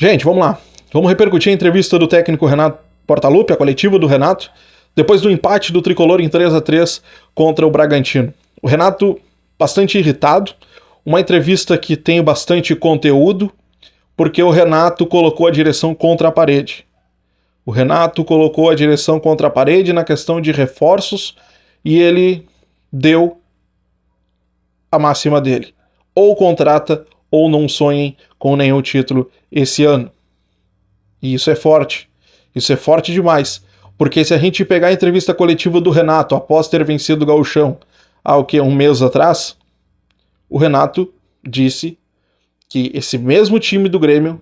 Gente, vamos lá. Vamos repercutir a entrevista do técnico Renato Portaluppi, a coletiva do Renato, depois do empate do Tricolor em 3-3 contra o Bragantino. O Renato bastante irritado, uma entrevista que tem bastante conteúdo, porque o Renato colocou a direção contra a parede. O Renato colocou a direção contra a parede na questão de reforços e ele deu a máxima dele. Ou contrata ou não sonhem com nenhum título esse ano. E isso é forte. Isso é forte demais. Porque se a gente pegar a entrevista coletiva do Renato após ter vencido o Gauchão há um mês atrás, o Renato disse que esse mesmo time do Grêmio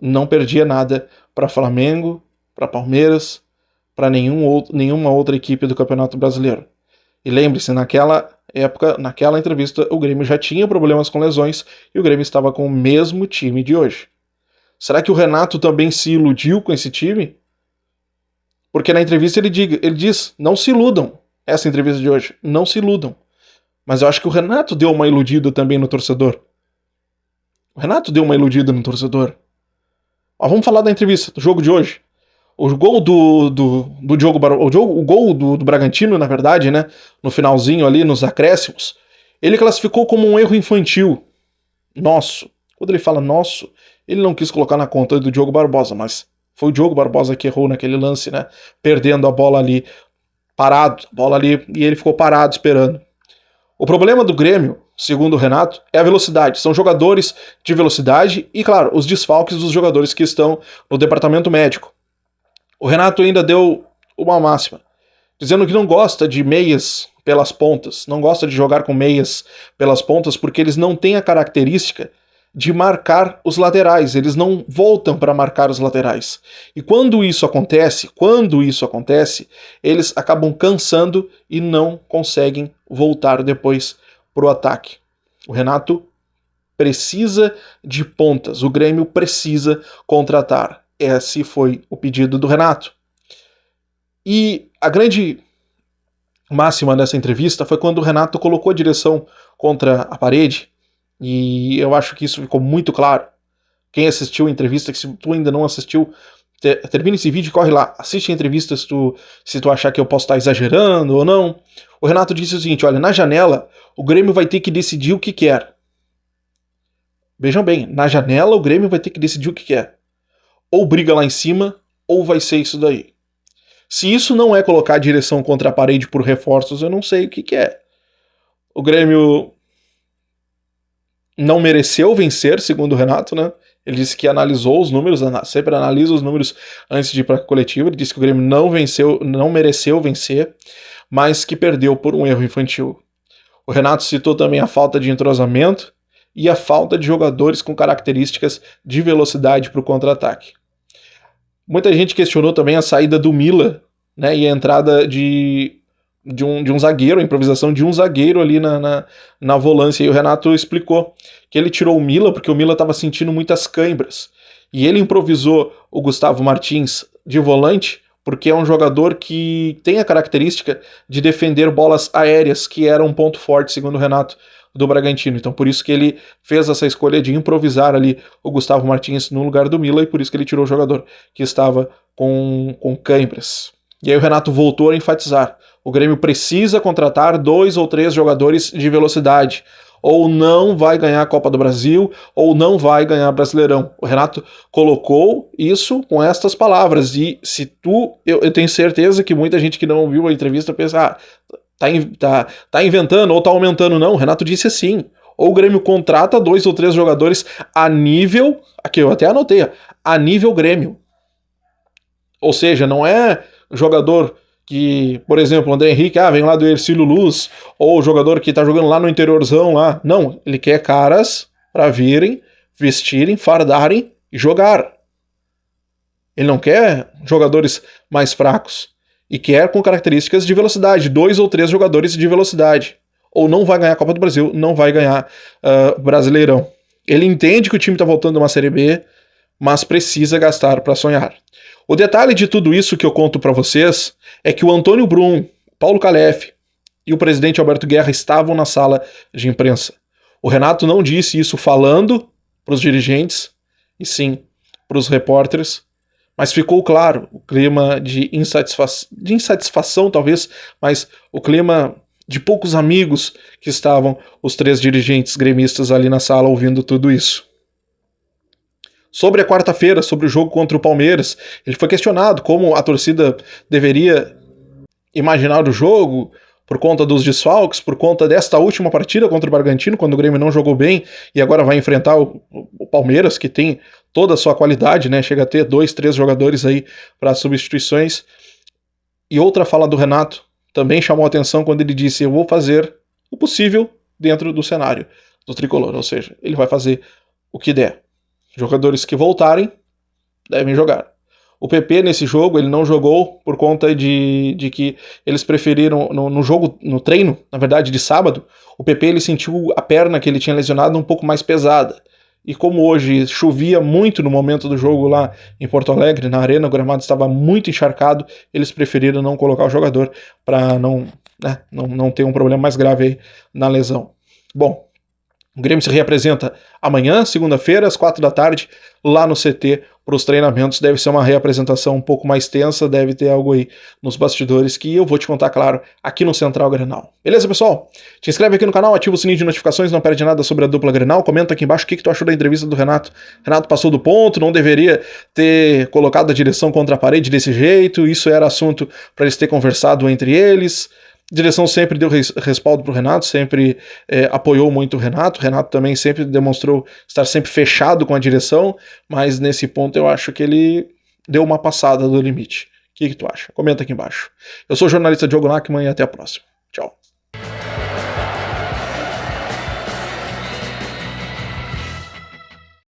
não perdia nada para Flamengo, para Palmeiras, para nenhuma outra equipe do Campeonato Brasileiro. E lembre-se, naquela época, naquela entrevista, o Grêmio já tinha problemas com lesões e o Grêmio estava com o mesmo time de hoje. Será que o Renato também se iludiu com esse time? Porque na entrevista ele diz, não se iludam, essa entrevista de hoje, não se iludam. Mas eu acho que o Renato deu uma iludida também no torcedor. O Renato deu uma iludida no torcedor. Ó, vamos falar da entrevista, do jogo de hoje. O gol o gol do Bragantino, na verdade, né, no finalzinho ali, nos acréscimos, ele classificou como um erro infantil. Nosso. Quando ele fala nosso, ele não quis colocar na conta do Diogo Barbosa, mas foi o Diogo Barbosa que errou naquele lance, né, perdendo a bola ali, parado, a bola ali, e ele ficou parado esperando. O problema do Grêmio, segundo o Renato, é a velocidade. São jogadores de velocidade e, claro, os desfalques dos jogadores que estão no departamento médico. O Renato ainda deu uma máxima, dizendo que não gosta de meias pelas pontas, não gosta de jogar com meias pelas pontas porque eles não têm a característica de marcar os laterais, eles não voltam para marcar os laterais. E quando isso acontece, eles acabam cansando e não conseguem voltar depois para o ataque. O Renato precisa de pontas, o Grêmio precisa contratar. Esse foi o pedido do Renato. E a grande máxima dessa entrevista foi quando o Renato colocou a direção contra a parede, e eu acho que isso ficou muito claro. Quem assistiu a entrevista, que se tu ainda não assistiu, termina esse vídeo e corre lá, assiste a entrevista se tu achar que eu posso estar exagerando ou não. O Renato disse o seguinte, olha, na janela o Grêmio vai ter que decidir o que quer. Vejam bem, na janela o Grêmio vai ter que decidir o que quer. Ou briga lá em cima, ou vai ser isso daí. Se isso não é colocar a direção contra a parede por reforços, eu não sei o que é. O Grêmio não mereceu vencer, segundo o Renato, né? Ele disse que analisou os números, sempre analisa os números antes de ir para a coletiva. Ele disse que o Grêmio não mereceu vencer, mas que perdeu por um erro infantil. O Renato citou também a falta de entrosamento e a falta de jogadores com características de velocidade para o contra-ataque. Muita gente questionou também a saída do Mila, né, e a entrada de um zagueiro, a improvisação de um zagueiro ali na volância. E o Renato explicou que ele tirou o Mila porque o Mila estava sentindo muitas cãibras. E ele improvisou o Gustavo Martins de volante porque é um jogador que tem a característica de defender bolas aéreas, que era um ponto forte, segundo o Renato, do Bragantino. Então por isso que ele fez essa escolha de improvisar ali o Gustavo Martins no lugar do Mila, e por isso que ele tirou o jogador que estava com cãibras. E aí o Renato voltou a enfatizar, o Grêmio precisa contratar 2 ou 3 jogadores de velocidade, ou não vai ganhar a Copa do Brasil, ou não vai ganhar Brasileirão. O Renato colocou isso com estas palavras, e se eu tenho certeza que muita gente que não ouviu a entrevista pensa, tá inventando ou tá aumentando. Não, o Renato disse assim, ou o Grêmio contrata 2 ou 3 jogadores a nível, aqui eu até anotei, a nível Grêmio. Ou seja, não é jogador que, por exemplo, o André Henrique, vem lá do Ercílio Luz, ou jogador que tá jogando lá no interiorzão lá. Não, ele quer caras para virem, vestirem, fardarem e jogar. Ele não quer jogadores mais fracos. E quer com características de velocidade, 2 ou 3 jogadores de velocidade. Ou não vai ganhar a Copa do Brasil, não vai ganhar Brasileirão. Ele entende que o time está voltando a uma Série B, mas precisa gastar para sonhar. O detalhe de tudo isso que eu conto para vocês é que o Antônio Brum, Paulo Calef e o presidente Alberto Guerra estavam na sala de imprensa. O Renato não disse isso falando para os dirigentes, e sim para os repórteres, mas ficou claro o clima de insatisfação talvez, mas o clima de poucos amigos que estavam os 3 dirigentes gremistas ali na sala ouvindo tudo isso. Sobre a quarta-feira, sobre o jogo contra o Palmeiras, ele foi questionado como a torcida deveria imaginar o jogo por conta dos desfalques, por conta desta última partida contra o Bragantino, quando o Grêmio não jogou bem e agora vai enfrentar o Palmeiras, que tem toda a sua qualidade, né? Chega a ter 2, 3 jogadores aí para substituições. E outra fala do Renato também chamou a atenção quando ele disse: eu vou fazer o possível dentro do cenário do tricolor, ou seja, ele vai fazer o que der. Jogadores que voltarem devem jogar. O PP nesse jogo ele não jogou por conta de que eles preferiram no jogo, no treino, na verdade de sábado, o PP ele sentiu a perna que ele tinha lesionado um pouco mais pesada. E como hoje chovia muito no momento do jogo lá em Porto Alegre, na arena, o gramado estava muito encharcado, eles preferiram não colocar o jogador para não ter um problema mais grave aí na lesão. Bom, o Grêmio se reapresenta amanhã, segunda-feira, às 4 da tarde, lá no CT, para os treinamentos. Deve ser uma reapresentação um pouco mais tensa, deve ter algo aí nos bastidores que eu vou te contar, claro, aqui no Central Grenal. Beleza, pessoal? Te inscreve aqui no canal, ativa o sininho de notificações, não perde nada sobre a dupla Grenal. Comenta aqui embaixo o que tu achou da entrevista do Renato. Renato passou do ponto, não deveria ter colocado a direção contra a parede desse jeito, isso era assunto para eles terem conversado entre eles. A direção sempre deu respaldo para o Renato, sempre apoiou muito o Renato. O Renato também sempre demonstrou estar sempre fechado com a direção, mas nesse ponto eu acho que ele deu uma passada do limite. O que tu acha? Comenta aqui embaixo. Eu sou o jornalista Diogo Nachman e até a próxima. Tchau.